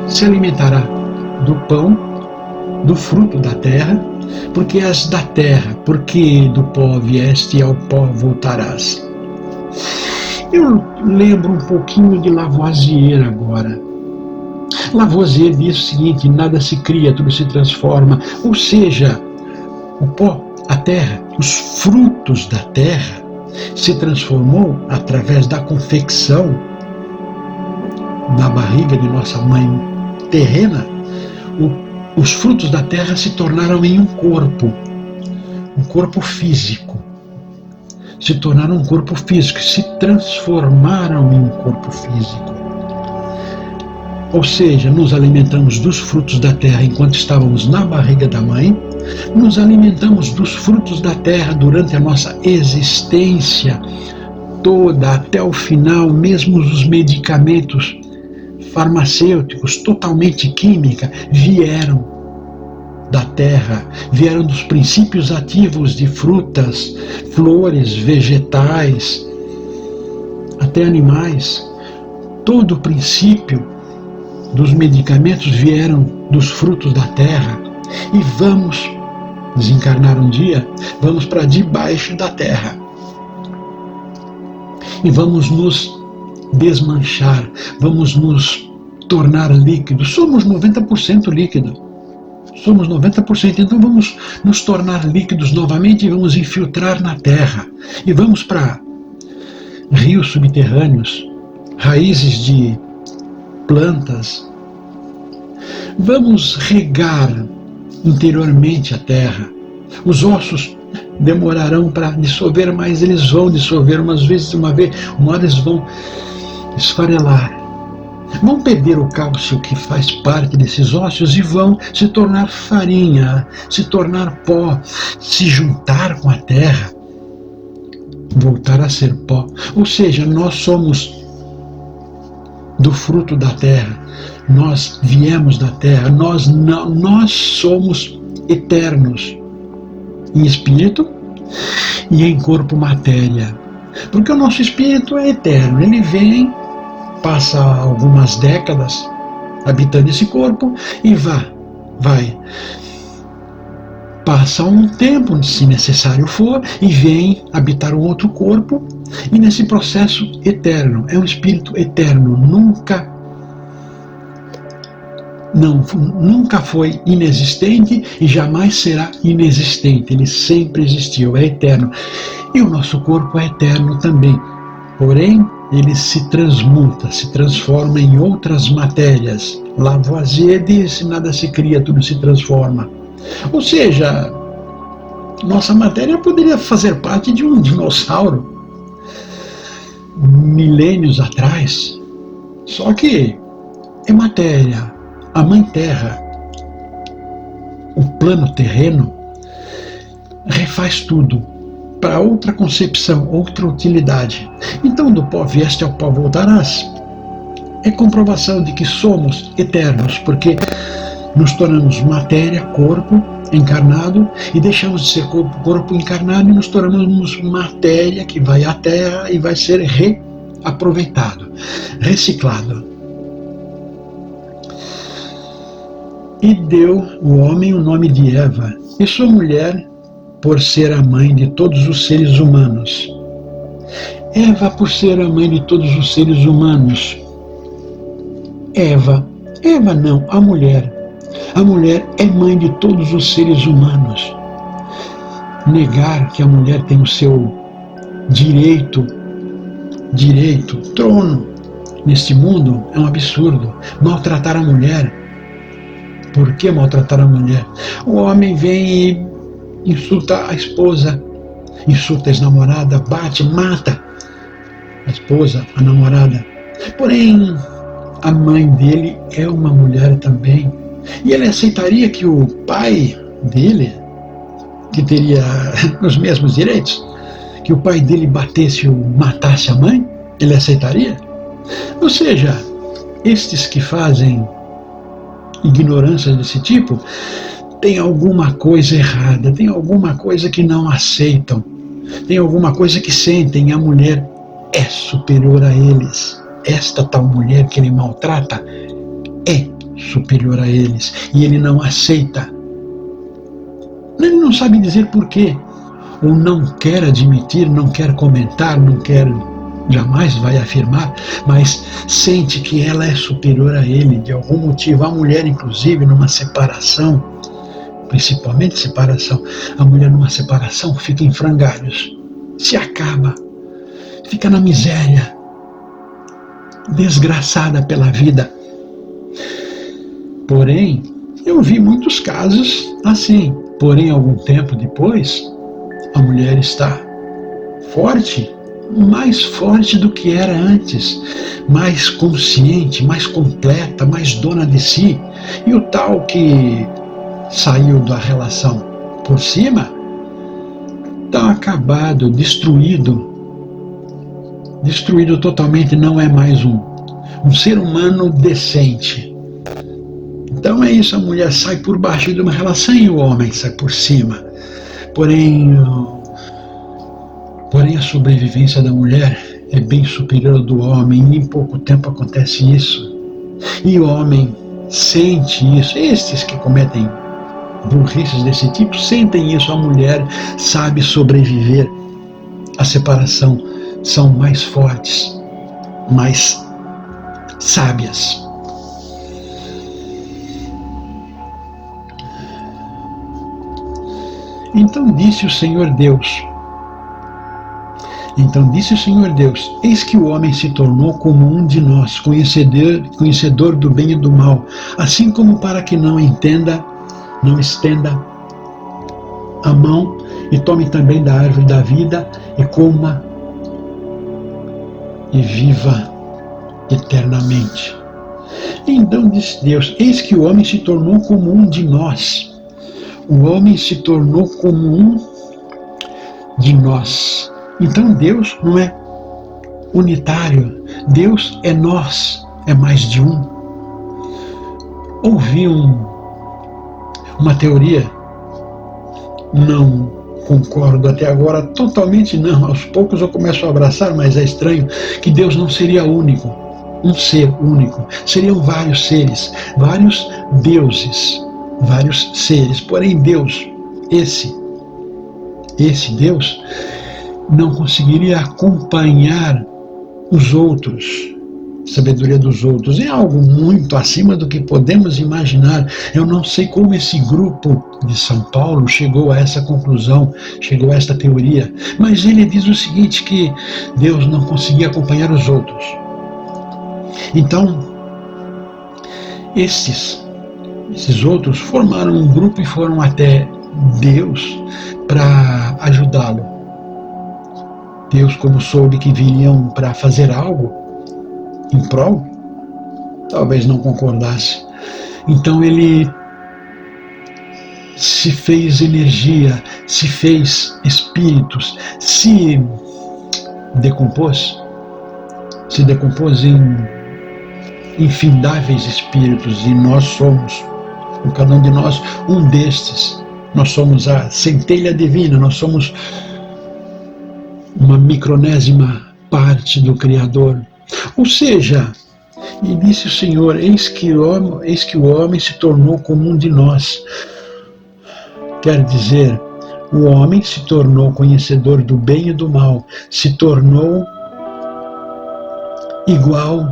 [SPEAKER 1] Se alimentará do pão, do fruto da terra, porque és da terra, porque do pó vieste e ao pó voltarás. Eu lembro um pouquinho de Lavoisier agora. Lavoisier diz o seguinte, nada se cria, tudo se transforma. Ou seja, o pó, a terra, os frutos da terra se transformou através da confecção na barriga de nossa mãe terrena. os frutos da terra se tornaram em um corpo físico. Se tornaram um corpo físico, se transformaram em um corpo físico. Ou seja, nos alimentamos dos frutos da terra enquanto estávamos na barriga da mãe, nos alimentamos dos frutos da terra durante a nossa existência toda, até o final, mesmo os medicamentos farmacêuticos, totalmente química, vieram da terra, vieram dos princípios ativos de frutas, flores, vegetais, até animais. Todo o princípio dos medicamentos vieram dos frutos da terra. E vamos desencarnar um dia, vamos para debaixo da terra. E vamos nos desmanchar, vamos nos tornar líquidos. Somos 90% líquido. Somos 90%, então vamos nos tornar líquidos novamente e vamos infiltrar na terra. E vamos para rios subterrâneos, raízes de plantas. Vamos regar interiormente a terra. Os ossos demorarão para dissolver, mas eles vão dissolver uma hora eles vão esfarelar. Vão perder o cálcio que faz parte desses ossos e vão se tornar farinha, se tornar pó, se juntar com a terra, voltar a ser pó. Ou seja, nós somos do fruto da terra, nós viemos da terra, nós somos eternos em espírito e em corpo matéria. Porque o nosso espírito é eterno, ele vem, passa algumas décadas habitando esse corpo e vai. Passa um tempo, se necessário for, e vem habitar um outro corpo, e nesse processo eterno, é um espírito eterno, nunca foi inexistente e jamais será inexistente, ele sempre existiu, é eterno. E o nosso corpo é eterno também, porém ele se transmuta, se transforma em outras matérias. Lavoisier disse: nada se cria, tudo se transforma. Ou seja, nossa matéria poderia fazer parte de um dinossauro milênios atrás, só que é matéria. A Mãe Terra, o plano terreno, refaz tudo para outra concepção, outra utilidade. Então, do pó vieste, ao pó voltarás. É comprovação de que somos eternos, porque nos tornamos matéria, corpo encarnado, e deixamos de ser corpo encarnado e nos tornamos matéria que vai à terra e vai ser reaproveitado, reciclado. E deu o homem o nome de Eva, e sua mulher, por ser a mãe de todos os seres humanos. Eva, por ser a mãe de todos os seres humanos. Eva não, a mulher. A mulher é mãe de todos os seres humanos. Negar que a mulher tem o seu direito, trono neste mundo é um absurdo. Maltratar a mulher. Por que maltratar a mulher? O homem vem e insulta a esposa, insulta a ex-namorada, bate, mata a esposa, a namorada. Porém, a mãe dele é uma mulher também. E ele aceitaria que o pai dele, que teria os mesmos direitos, que o pai dele batesse ou matasse a mãe? Ele aceitaria? Ou seja, estes que fazem ignorância desse tipo, tem alguma coisa errada, tem alguma coisa que não aceitam, tem alguma coisa que sentem. A mulher é superior a eles. Esta tal mulher que ele maltrata é superior a eles, e ele não aceita. Ele não sabe dizer porquê, ou não quer admitir, não quer comentar, não quer, jamais vai afirmar, mas sente que ela é superior a ele de algum motivo. A mulher, inclusive, numa separação, principalmente separação, a mulher numa separação fica em frangalhos, se acaba, fica na miséria, desgraçada pela vida. Porém, Eu vi muitos casos assim, porém, algum tempo depois, a mulher está forte, mais forte do que era antes, mais consciente, mais completa, mais dona de si. E o tal que saiu da relação por cima está acabado, destruído totalmente, não é mais um ser humano decente. Então é isso, a mulher sai por baixo de uma relação e o homem sai por cima. Porém a sobrevivência da mulher é bem superior ao do homem, e em pouco tempo acontece isso. E o homem sente isso. Estes que cometem burrices desse tipo sentem isso. A mulher sabe sobreviver à separação, são mais fortes, mais sábias. Então disse o Senhor Deus, eis que o homem se tornou como um de nós, conhecedor do bem e do mal, assim como para que não estenda a mão e tome também da árvore da vida e coma e viva eternamente. Então disse Deus, eis que o homem se tornou como um de nós. O homem se tornou como um de nós. Então Deus não é unitário, Deus é nós, é mais de um. Ouvi uma teoria, não concordo até agora, totalmente não, aos poucos eu começo a abraçar, mas é estranho, que Deus não seria único, um ser único, seriam vários seres, vários deuses, vários seres, porém Deus, esse Deus, não conseguiria acompanhar os outros, a sabedoria dos outros. É algo muito acima do que podemos imaginar. Eu não sei como esse grupo de São Paulo chegou a essa conclusão, chegou a esta teoria, mas ele diz o seguinte, que Deus não conseguia acompanhar os outros. Então, esses outros formaram um grupo e foram até Deus para ajudá-lo. Deus, como soube que viriam para fazer algo em prol, talvez não concordasse. Então ele se fez energia, se fez espíritos, se decompôs em infindáveis espíritos, e nós somos, cada um de nós, um destes. Nós somos a centelha divina, nós somos uma micronésima parte do Criador. Ou seja, e disse o Senhor, eis que o homem se tornou como um de nós. Quer dizer, o homem se tornou conhecedor do bem e do mal, se tornou igual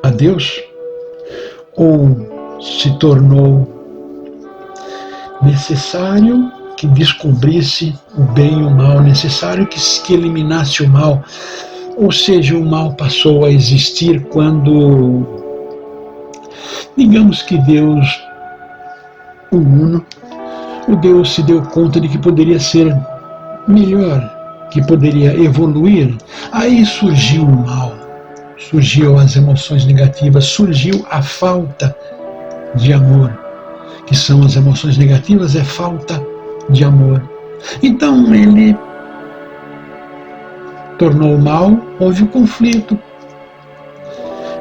[SPEAKER 1] a Deus, ou se tornou necessário que descobrisse o bem e o mal, necessário que eliminasse o mal. Ou seja, o mal passou a existir quando, digamos que Deus, o Uno, o Deus se deu conta de que poderia ser melhor, que poderia evoluir. Aí surgiu o mal, surgiu as emoções negativas, surgiu a falta de amor, que são as emoções negativas, é falta de amor. Então ele tornou o mal, houve o conflito,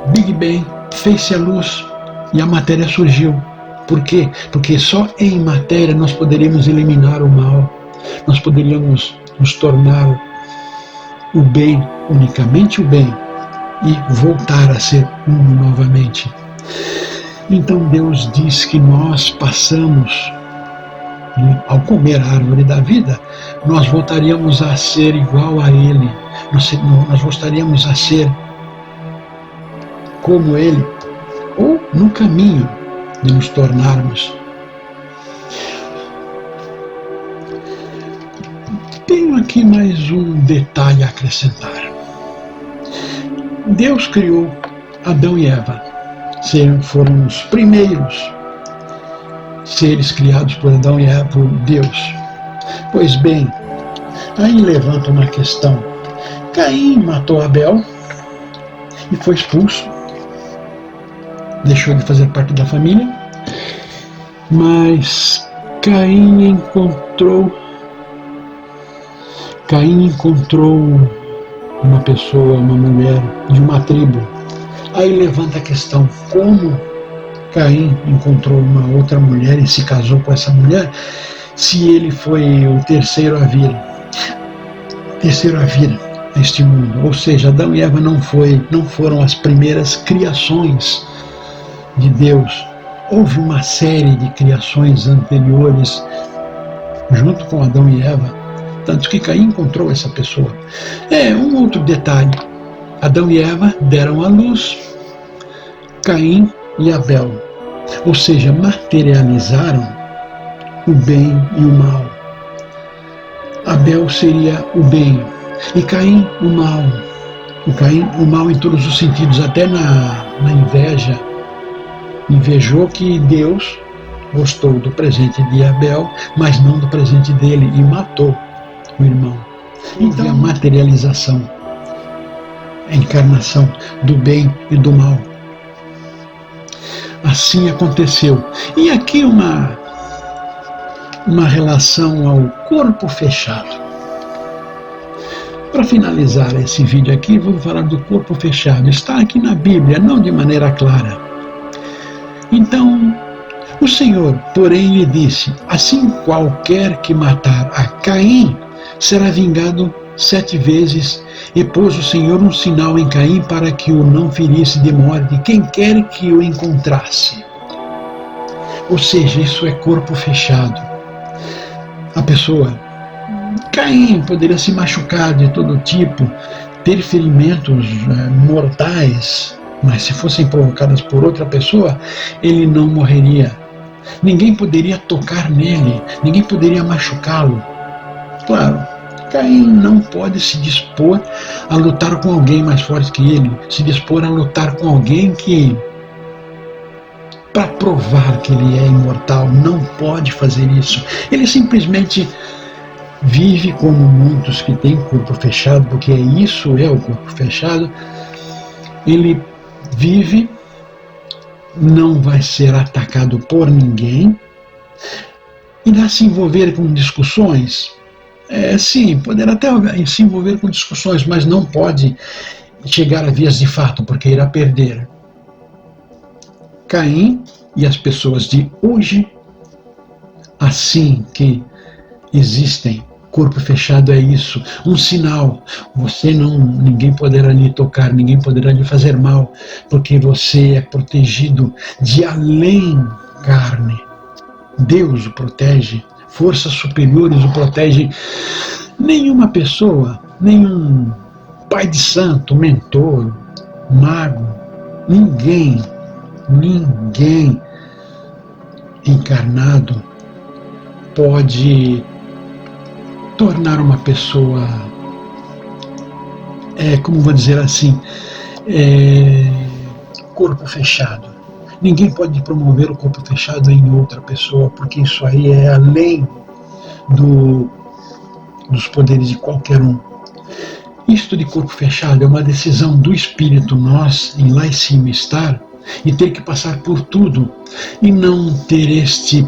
[SPEAKER 1] Big Bang, fez-se a luz e a matéria surgiu. Por quê? Porque só em matéria nós poderíamos eliminar o mal, nós poderíamos nos tornar o bem, unicamente o bem, e voltar a ser um novamente. Então Deus diz que nós passamos, ao comer a árvore da vida, nós voltaríamos a ser igual a Ele, nós voltaríamos a ser como Ele, ou no caminho de nos tornarmos. Tenho aqui mais um detalhe a acrescentar. Deus criou Adão e Eva, foram os primeiros seres criados por Adão e Eva, por Deus. Pois bem, aí levanta uma questão. Caim matou Abel e foi expulso, deixou de fazer parte da família, mas Caim encontrou uma pessoa, uma mulher de uma tribo. Aí levanta a questão, como Caim encontrou uma outra mulher e se casou com essa mulher, se ele foi o terceiro a vir a este mundo? Ou seja, Adão e Eva não foram as primeiras criações de Deus. Houve uma série de criações anteriores junto com Adão e Eva, tanto que Caim encontrou essa pessoa. Um outro detalhe, Adão e Eva deram à luz Caim e Abel, ou seja, materializaram o bem e o mal. Abel seria o bem e Caim o mal. O mal em todos os sentidos, até na inveja. Invejou que Deus gostou do presente de Abel, mas não do presente dele, e matou o irmão. Então, a materialização, a encarnação do bem e do mal. Assim aconteceu. E aqui uma relação ao corpo fechado. Para finalizar esse vídeo aqui, vamos falar do corpo fechado. Está aqui na Bíblia, não de maneira clara. Então, o Senhor, porém, lhe disse: assim qualquer que matar a Caim será vingado 7 vezes. E pôs o Senhor um sinal em Caim para que o não ferisse de morte quem quer que o encontrasse. Ou seja, isso é corpo fechado. A pessoa, Caim, poderia se machucar de todo tipo, ter ferimentos mortais, mas se fossem provocadas por outra pessoa, ele não morreria. Ninguém poderia tocar nele, ninguém poderia machucá-lo. Claro, Caim não pode se dispor a lutar com alguém mais forte que ele, se dispor a lutar com alguém que, para provar que ele é imortal, não pode fazer isso. Ele simplesmente vive como muitos que têm corpo fechado, porque isso é o corpo fechado. Ele vive, não vai ser atacado por ninguém, irá se envolver com discussões. Sim, poderá até se envolver com discussões, mas não pode chegar a vias de fato, porque irá perder. Caim e as pessoas de hoje, assim que existem, corpo fechado é isso, um sinal. Ninguém poderá lhe tocar, ninguém poderá lhe fazer mal, porque você é protegido de além carne. Deus o protege, forças superiores o protegem. Nenhuma pessoa, nenhum pai de santo, mentor, mago, ninguém encarnado pode tornar uma pessoa, como vou dizer assim, corpo fechado. Ninguém pode promover o corpo fechado em outra pessoa, porque isso aí é além dos poderes de qualquer um. Isto de corpo fechado é uma decisão do espírito, nós, em lá em cima estar, e ter que passar por tudo, e não ter este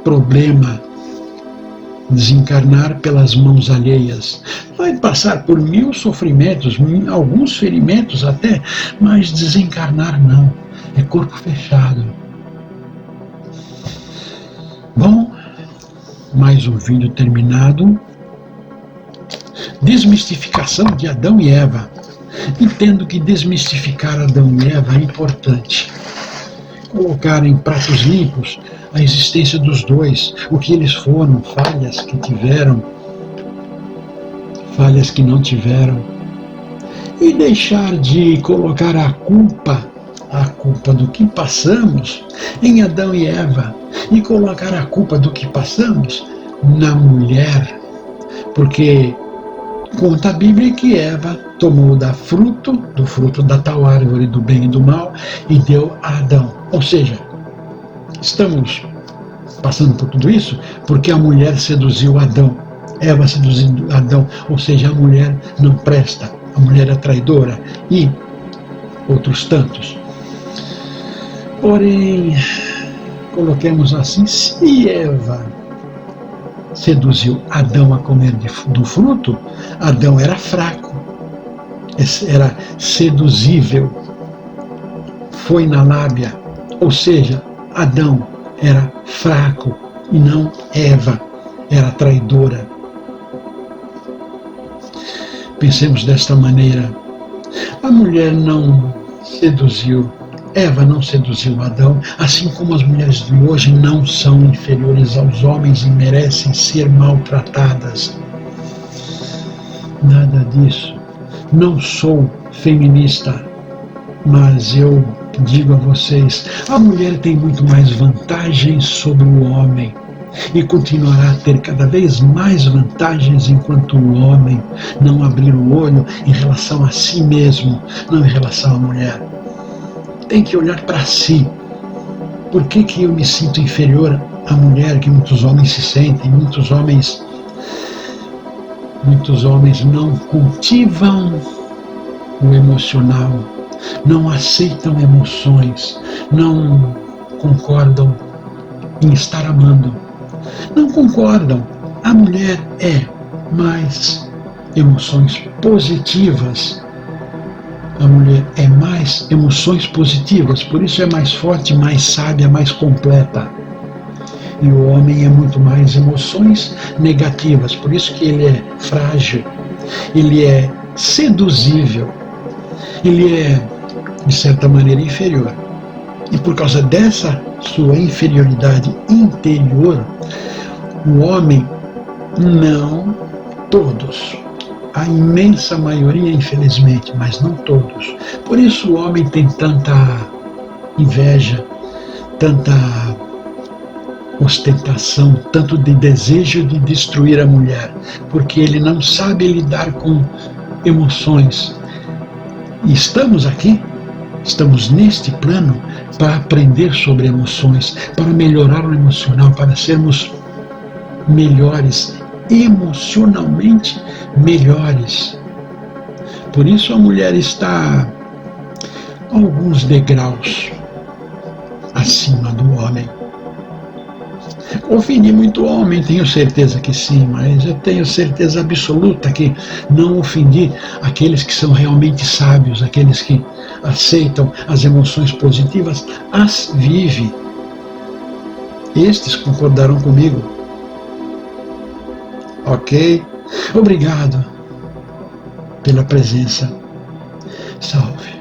[SPEAKER 1] problema, desencarnar pelas mãos alheias. Vai passar por 1000 sofrimentos, alguns ferimentos até, mas desencarnar não. É corpo fechado. Bom, mais um vídeo terminado. Desmistificação de Adão e Eva. Entendo que desmistificar Adão e Eva é importante. Colocar em pratos limpos a existência dos dois, o que eles foram, falhas que tiveram, falhas que não tiveram. E deixar de colocar a culpa do que passamos em Adão e Eva, e colocar a culpa do que passamos na mulher, porque conta a Bíblia que Eva tomou do fruto da tal árvore do bem e do mal, e deu a Adão. Ou seja, estamos passando por tudo isso, porque a mulher seduziu Adão. Eva seduziu Adão, ou seja, a mulher não presta, a mulher é traidora e outros tantos. Porém, coloquemos assim, se Eva seduziu Adão a comer do fruto, Adão era fraco, era seduzível, foi na lábia, ou seja, Adão era fraco e não Eva, era traidora. Pensemos desta maneira, a mulher não seduziu, Eva não seduziu Adão, assim como as mulheres de hoje não são inferiores aos homens e merecem ser maltratadas. Nada disso. Não sou feminista, mas eu digo a vocês, a mulher tem muito mais vantagens sobre o homem e continuará a ter cada vez mais vantagens enquanto o homem não abrir o olho em relação a si mesmo, não em relação à mulher. Tem que olhar para si. Por que eu me sinto inferior à mulher que muitos homens se sentem? Muitos homens não cultivam o emocional, não aceitam emoções, não concordam em estar amando. Não concordam. A mulher é mais emoções positivas. A mulher é mais emoções positivas, por isso é mais forte, mais sábia, mais completa. E o homem é muito mais emoções negativas, por isso que ele é frágil, ele é seduzível, ele é, de certa maneira, inferior. E por causa dessa sua inferioridade interior, o homem, não todos, a imensa maioria, infelizmente, mas não todos. Por isso o homem tem tanta inveja, tanta ostentação, tanto de desejo de destruir a mulher, porque ele não sabe lidar com emoções. E estamos aqui, estamos neste plano para aprender sobre emoções, para melhorar o emocional, para sermos melhores, emocionalmente melhores. Por isso a mulher está alguns degraus acima do homem. Ofendi muito homem, tenho certeza que sim, mas eu tenho certeza absoluta que não ofendi aqueles que são realmente sábios, aqueles que aceitam as emoções positivas, as vivem. Estes concordarão comigo. Ok? Obrigado pela presença. Salve.